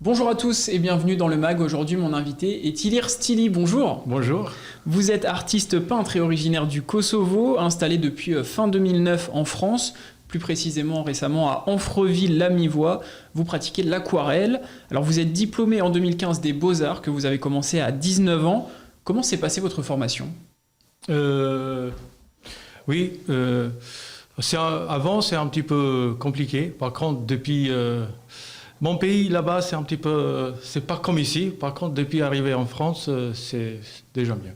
Bonjour à tous et bienvenue dans le MAG. Aujourd'hui, mon invité est Ilir Stili. Bonjour. Bonjour. Vous êtes artiste peintre et originaire du Kosovo, installé depuis fin 2009 en France, plus précisément récemment à Amfreville-la-Mivoie. Vous pratiquez l'aquarelle. Alors vous êtes diplômé en 2015 des Beaux-Arts, que vous avez commencé à 19 ans. Comment s'est passée votre formation ? Oui, avant c'est un petit peu compliqué. Par contre, depuis mon pays là-bas, c'est un petit peu, c'est pas comme ici. Par contre, depuis arriver en France, c'est déjà bien.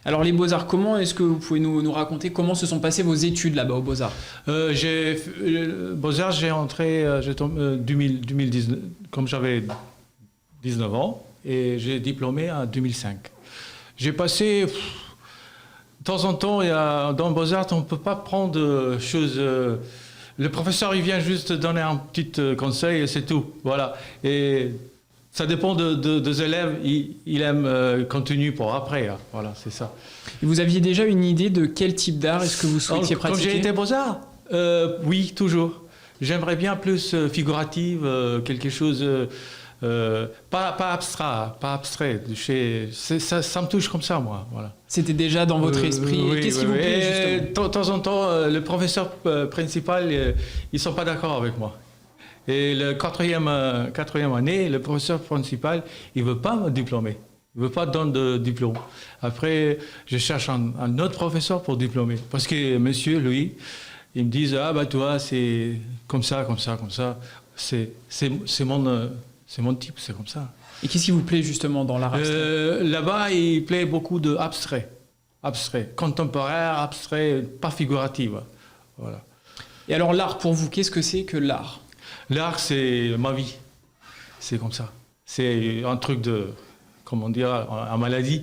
Alors les Beaux-Arts, comment est-ce que vous pouvez nous raconter comment se sont passées vos études là-bas aux Beaux-Arts ? Beaux-Arts, j'ai entré 2019, comme j'avais 19 ans, et j'ai diplômé en 2005. J'ai passé, de temps en temps, dans Beaux-Arts, on ne peut pas prendre de choses. Le professeur, il vient juste donner un petit conseil et c'est tout. Voilà. Et ça dépend des élèves. Il aime continuer pour après. Hein. Voilà, c'est ça. Et vous aviez déjà une idée de quel type d'art est-ce que vous souhaitiez pratiquer ? Quand j'ai été Beaux-Arts, oui, toujours. J'aimerais bien plus figurative, quelque chose. Pas abstrait. Ça me touche comme ça, moi. Voilà. C'était déjà dans votre esprit. Oui, qu'est-ce qui vous plaît, justement ? De temps en temps, le professeur principal, ils ne sont pas d'accord avec moi. Et le quatrième année, le professeur principal, il ne veut pas me diplômer. Il ne veut pas donner de diplôme. Après, je cherche un autre professeur pour diplômer. Parce que monsieur, lui, il me dit, toi, c'est comme ça. C'est mon type, c'est comme ça. Et qu'est-ce qui vous plaît justement dans l'art abstrait ? Là-bas, il plaît beaucoup de abstrait, contemporain, abstrait, pas figuratif. Voilà. Et alors l'art pour vous, qu'est-ce que c'est que l'art ? L'art, c'est ma vie. C'est comme ça. C'est un truc de, comment dire, en maladie.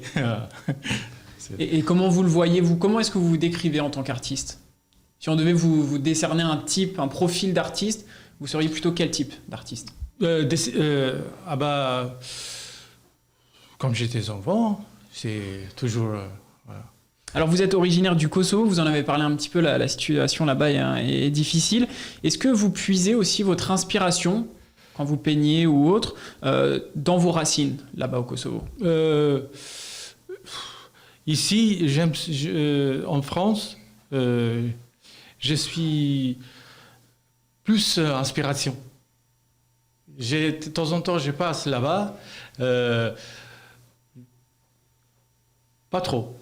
Et comment vous le voyez, vous ? Comment est-ce que vous vous décrivez en tant qu'artiste ? Si on devait vous décerner un type, un profil d'artiste, vous seriez plutôt quel type d'artiste ? Comme j'étais enfant, c'est toujours... voilà. Alors vous êtes originaire du Kosovo, vous en avez parlé un petit peu, la situation là-bas est difficile. Est-ce que vous puisez aussi votre inspiration, quand vous peignez ou autre, dans vos racines là-bas au Kosovo ? Ici, en France, je suis plus inspiration. De temps en temps, je passe là-bas. Pas trop.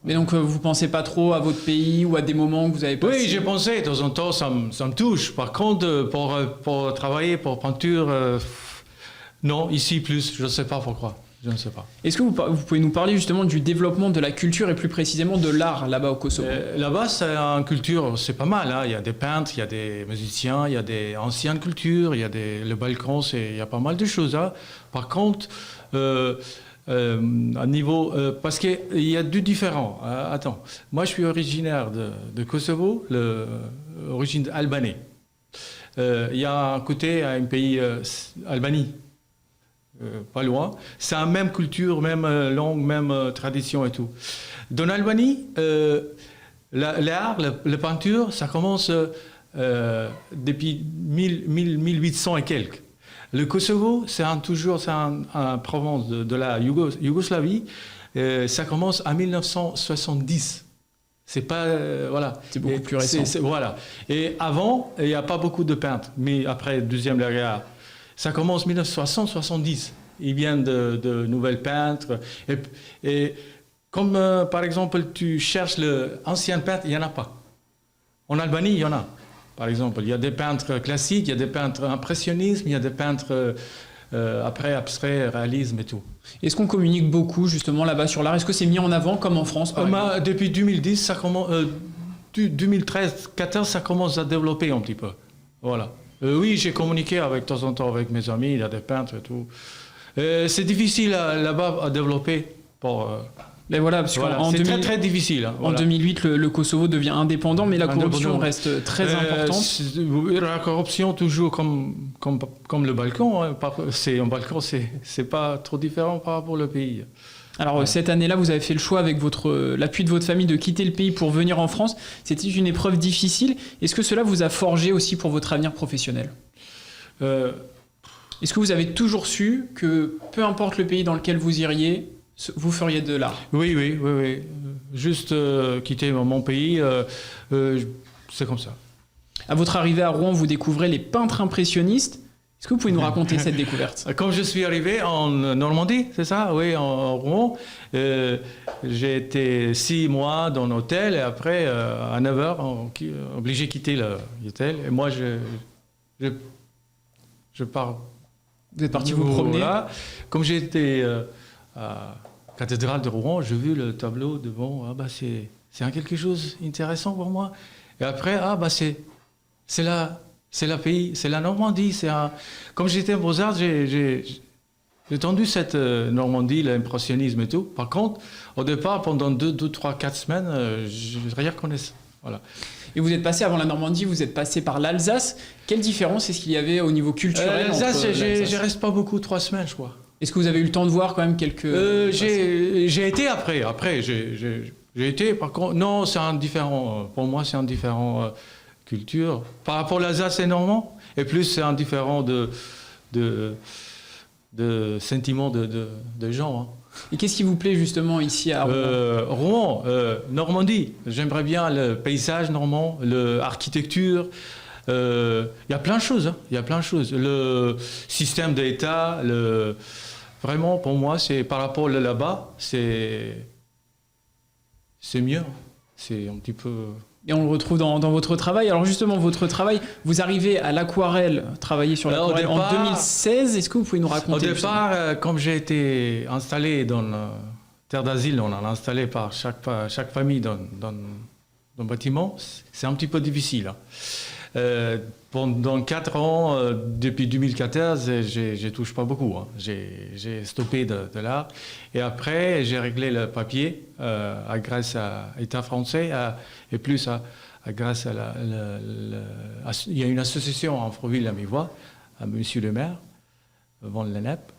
Mais donc, vous pensez pas trop à votre pays ou à des moments que vous avez passé ? Oui, j'ai pensé. De temps en temps, ça me touche. Par contre, pour travailler, pour peinture, non, ici plus. Je ne sais pas pourquoi. Je ne sais pas. Est-ce que vous pouvez nous parler justement du développement de la culture et plus précisément de l'art là-bas au Kosovo ? Là-bas, c'est une culture, c'est pas mal. Hein. Il y a des peintres, il y a des musiciens, il y a des anciennes cultures, il y a le balcon, il y a pas mal de choses. Hein. Par contre, à niveau, parce qu'il y a deux différents. Attends, moi je suis originaire de Kosovo, origine albanais. Il y a un côté, un pays Albanie. Pas loin. C'est la même culture, même langue, même tradition et tout. Dans l'Albanie, l'art, la peinture, ça commence depuis 1800 et quelques. Le Kosovo, c'est toujours une province de la Yougoslavie. Ça commence en 1970. C'est pas voilà. C'est beaucoup plus récent. Voilà. Et avant, il n'y a pas beaucoup de peintres. Mais après Deuxième Guerre. Ça commence en 1970. Ils viennent de nouvelles peintres. Et comme par exemple, tu cherches l'ancien peintre, il n'y en a pas. En Albanie, il y en a. Par exemple, il y a des peintres classiques, il y a des peintres impressionnistes, il y a des peintres après abstrait, réalisme et tout. Est-ce qu'on communique beaucoup justement là-bas sur l'art ? Est-ce que c'est mis en avant comme en France par exemple ? Depuis 2010, ça commence. 2013-2014, ça commence à développer un petit peu. Voilà. Oui, j'ai communiqué de temps en temps avec mes amis, il y a des peintres et tout. C'est difficile là-bas à développer. Mais voilà, parce c'est très difficile. Hein, voilà. En 2008, le Kosovo devient indépendant, mais la corruption reste très importante. La corruption, toujours comme le Balkan. Hein. Un Balkan, c'est pas trop différent par rapport au pays. Alors cette année-là, vous avez fait le choix avec l'appui de votre famille de quitter le pays pour venir en France. C'était une épreuve difficile. Est-ce que cela vous a forgé aussi pour votre avenir professionnel ? Est-ce que vous avez toujours su que peu importe le pays dans lequel vous iriez, vous feriez de l'art? Oui. Juste quitter mon pays, c'est comme ça. À votre arrivée à Rouen, vous découvrez les peintres impressionnistes. Est-ce que vous pouvez nous raconter cette découverte? Quand je suis arrivé en Normandie, c'est ça? Oui, en Rouen. J'ai été 6 mois dans l'hôtel et après, à 9 h, obligé de quitter l'hôtel. Et moi, je pars. Vous êtes parti vous promener? Là. Comme j'étais à la cathédrale de Rouen, j'ai vu le tableau devant. Ah bah c'est quelque chose d'intéressant pour moi. Et après, c'est la pays, c'est la Normandie. Comme j'étais en Beaux-Arts, j'ai entendu cette Normandie, l'impressionnisme et tout. Par contre, au départ, pendant 2, 3, 4 semaines, je rien connaissais. Voilà. Et vous êtes passé, avant la Normandie, vous êtes passé par l'Alsace. Quelle différence est-ce qu'il y avait au niveau culturel? L'Alsace, je reste pas beaucoup, 3 semaines, je crois. Est-ce que vous avez eu le temps de voir quand même quelques... J'ai été après j'ai été, par contre, non, c'est indifférent. Pour moi, c'est indifférent culture. Par rapport à l'Alsace et normand, et plus c'est indifférent de sentiments de gens. Hein. Et qu'est-ce qui vous plaît justement ici à Rouen? Rouen, Normandie. J'aimerais bien le paysage normand, l'architecture. Il y a plein de choses. Hein. Il y a plein de choses. Le système d'État, vraiment, pour moi, c'est par rapport à là-bas, c'est mieux. C'est un petit peu... Et on le retrouve dans votre travail. Alors justement, votre travail, vous arrivez à l'aquarelle, travailler sur l'aquarelle en 2016. Est-ce que vous pouvez nous raconter? Au départ, comme j'ai été installé dans la terre d'asile, on l'a installé par chaque famille dans un bâtiment, c'est un petit peu difficile. Hein. Pendant 4 ans, depuis 2014, je touche pas beaucoup. Hein. J'ai stoppé de l'art. Et après, j'ai réglé le papier grâce à l'État français et plus grâce à il y a une association en Amfreville-la-Mivois, à Monsieur le maire, Van Lennep.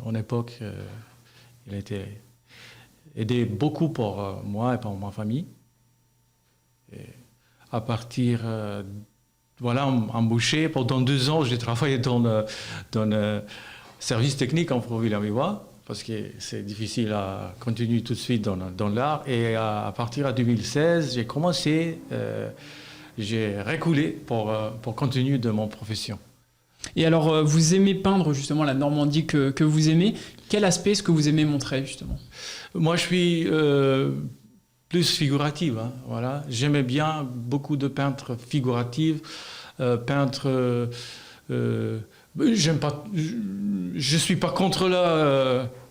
En époque, il a été aidé beaucoup pour moi et pour ma famille. Et à partir... Voilà, embauché. Pendant 2 ans, j'ai travaillé dans le service technique en Amfreville-la-Mivois, parce que c'est difficile à continuer tout de suite dans l'art. Et à partir de 2016, j'ai commencé, j'ai reculé pour continuer de mon profession. Et alors, vous aimez peindre justement la Normandie que vous aimez. Quel aspect est-ce que vous aimez montrer justement? Moi, je suis... plus figurative, hein, voilà. J'aimais bien beaucoup de peintres figuratifs, peintres. J'aime pas. Je suis pas contre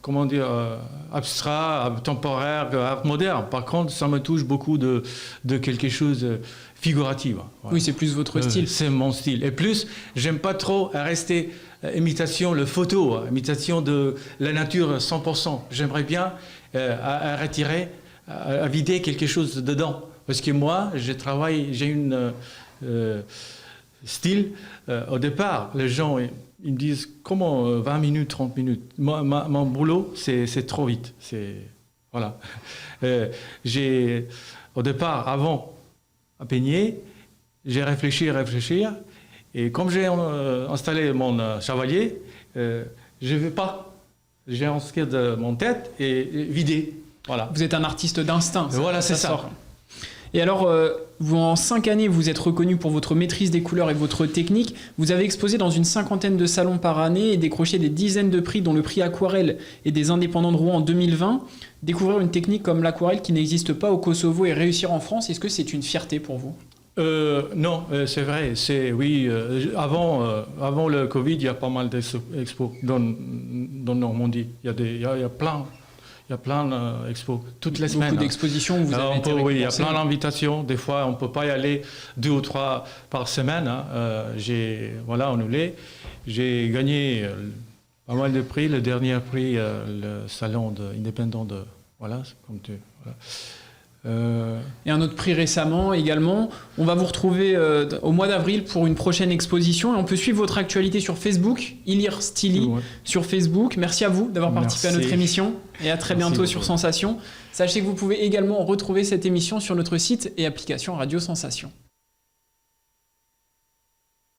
comment dire, abstrait, temporaire, art moderne. Par contre, ça me touche beaucoup de quelque chose de figuratif. Voilà. Oui, c'est plus votre style. C'est mon style. Et plus, j'aime pas trop rester imitation, le photo, imitation de la nature 100%. J'aimerais bien à retirer. À vider quelque chose dedans. Parce que moi, j'ai une style. Au départ, les gens ils me disent comment 20 minutes, 30 minutes. Moi, mon boulot, c'est trop vite. Voilà. Au départ, avant à peigner, j'ai réfléchi. Et comme j'ai installé mon chevalier, je ne vais pas. J'ai inscrit de mon tête et vidé. Voilà. Vous êtes un artiste d'instinct. Voilà, c'est ça. Et alors, vous, en 5 années, vous êtes reconnu pour votre maîtrise des couleurs et votre technique. Vous avez exposé dans une 50aine de salons par année et décroché des dizaines de prix, dont le prix Aquarelle et des Indépendants de Rouen en 2020. Découvrir une technique comme l'aquarelle qui n'existe pas au Kosovo et réussir en France, est-ce que c'est une fierté pour vous? Non, c'est vrai. Oui, avant le Covid, il y a pas mal d'expos dans Normandie. Il y a plein. Il y a plein d'expos, toutes les semaines. Beaucoup d'expositions, vous avez été récompensé. Oui, il y a plein d'invitations. Des fois, on ne peut pas y aller 2 ou 3 par semaine. Hein. Annulé. J'ai gagné pas mal de prix. Le dernier prix, le salon indépendant de... Voilà, comme tu... Voilà. Et un autre prix récemment également. On va vous retrouver au mois d'avril pour une prochaine exposition et on peut suivre votre actualité sur Facebook, Ilir Stili sur Facebook. Merci à vous d'avoir participé à notre émission et à très bientôt sur Sensation. Sachez que vous pouvez également retrouver cette émission sur notre site et application Radio Sensation.